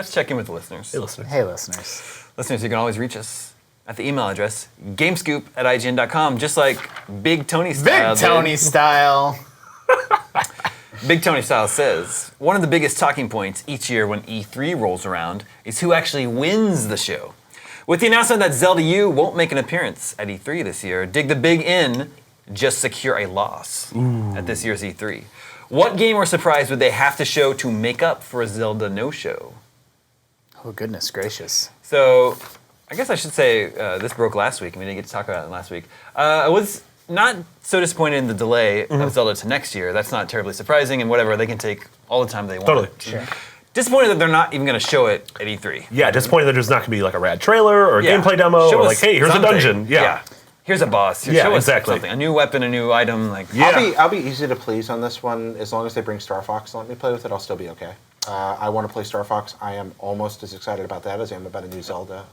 Let's check in with the listeners. Hey, listeners. Hey, listeners. Listeners, you can always reach us at the email address, gamescoop@ign.com, just like Big Tony Style Big Tony style. Big Tony Style says, one of the biggest talking points each year when E3 rolls around is who actually wins the show. With the announcement that Zelda U won't make an appearance at E3 this year, dig the big in, just secure a loss at this year's E3. What game or surprise would they have to show to make up for a Zelda no-show? Oh, goodness gracious. So, I guess I should say this broke last week, and we didn't get to talk about it last week. I was not so disappointed in the delay of Zelda to next year. That's not terribly surprising, and whatever, they can take all the time they want. Totally. Sure. Disappointed that they're not even going to show it at E3. Yeah, disappointed that there's not going to be like a rad trailer or a gameplay demo Show or us like, hey, here's something. a dungeon. Yeah. Here's a boss. Yeah, show us exactly. something. A new weapon, a new item. Like, Yeah. I'll be easy to please on this one. As long as they bring Star Fox and let me play with it, I'll still be okay. I want to play Star Fox. I am almost as excited about that as I am about a new Zelda.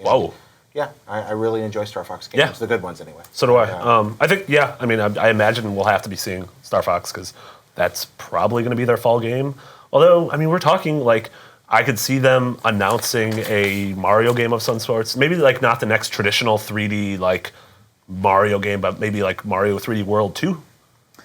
Whoa. Yeah, I really enjoy Star Fox games. Yeah. The good ones, anyway. So do I. I think, I mean, I imagine we'll have to be seeing Star Fox because that's probably going to be their fall game. Although, I mean, we're talking like, I could see them announcing a Mario game of some sorts. Maybe like not the next traditional 3D like Mario game, but maybe like Mario 3D World 2.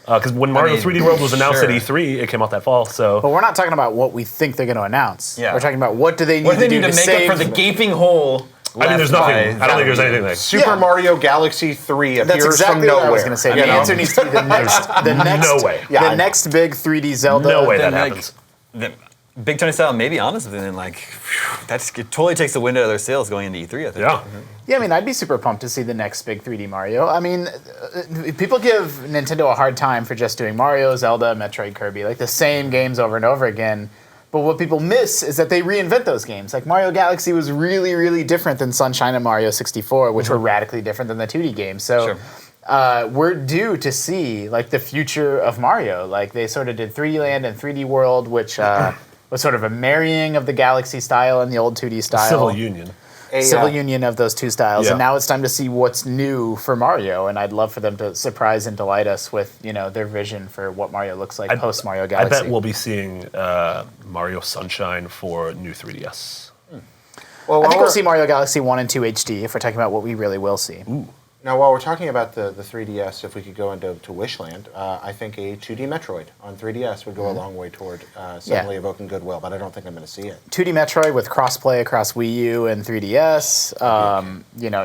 Because when Mario 3D World was announced at E3, it came out that fall. So, But we're not talking about what we think they're going to announce. Yeah. We're talking about what do they need what do they to do need to make save up for the gaping hole? I mean, there's nothing. I don't think there's anything like. Super Mario Galaxy 3 appears That's exactly from nowhere. what I was going to say. The answer needs to be the next, No way. the Yeah, I know. next big 3D Zelda. No way that Then, like, happens. Big Tony Style may be honest with it, and like, it totally takes the wind out of their sails going into E3, I think. Yeah. Yeah, I mean, I'd be super pumped to see the next big 3D Mario. I mean, people give Nintendo a hard time for just doing Mario, Zelda, Metroid, Kirby, like the same games over and over again. But what people miss is that they reinvent those games. Like Mario Galaxy was really, really different than Sunshine and Mario 64, which were radically different than the 2D games. So we're due to see like the future of Mario. Like they sort of did 3D Land and 3D World, which was sort of a marrying of the Galaxy style and the old 2D style. Civil union. Civil union of those two styles, Yeah. and now it's time to see what's new for Mario. And I'd love for them to surprise and delight us with, their vision for what Mario looks like post Mario I Galaxy. bet we'll be seeing Mario Sunshine for new 3DS. Well, I think we'll see Mario Galaxy 1 and 2 HD if we're talking about what we really will see. Now, while we're talking about the 3DS, if we could go into Wishland, I think a 2D Metroid on 3DS would go a long way toward suddenly evoking goodwill, but I don't think I'm going to see it. 2D Metroid with crossplay across Wii U and 3DS.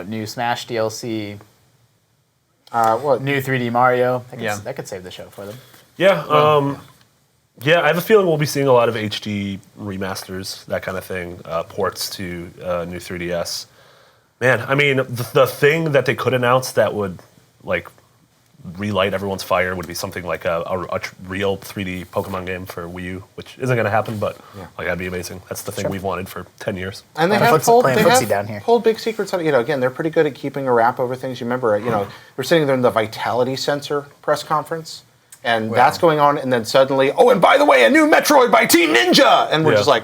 New Smash DLC, new 3D Mario. That could save the show for them. Yeah. Yeah, I have a feeling we'll be seeing a lot of HD remasters, that kind of thing, ports to new 3DS. Man, I mean, the thing that they could announce that would, like, relight everyone's fire would be something like a real 3D Pokemon game for Wii U, which isn't going to happen, but, like, that'd be amazing. That's the thing we've wanted for 10 years. And they Playing have pulled, footsie down here. pulled big secrets on it. Again, they're pretty good at keeping a wrap over things. You remember, we're sitting there in the Vitality Sensor press conference, and that's going on, and then suddenly, and by the way, a new Metroid by Team Ninja! And we're just like,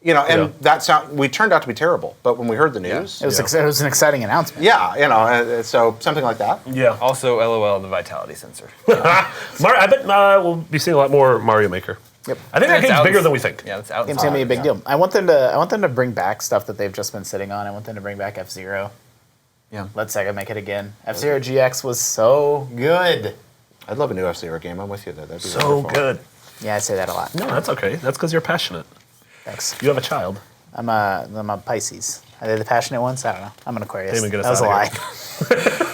we turned out to be terrible. But when we heard the news, It was an exciting announcement. so something like that. Yeah. Also, LOL, the Vitality Sensor. I bet we'll be seeing a lot more Mario Maker. Yep. I think that game's bigger than we think. Yeah, it's out. It's gonna be a big deal. I want them to bring back stuff that they've just been sitting on. I want them to bring back F-Zero. Yeah. Let Sega make it again. F-Zero GX was so good. I'd love a new F-Zero game. I'm with you there. That'd be So wonderful. good. Yeah, I say that a lot. No, that's okay. That's because you're passionate. Thanks. You have a child. I'm a Pisces. Are they the passionate ones? I don't know. I'm an Aquarius. Didn't even get us That was a out lie. of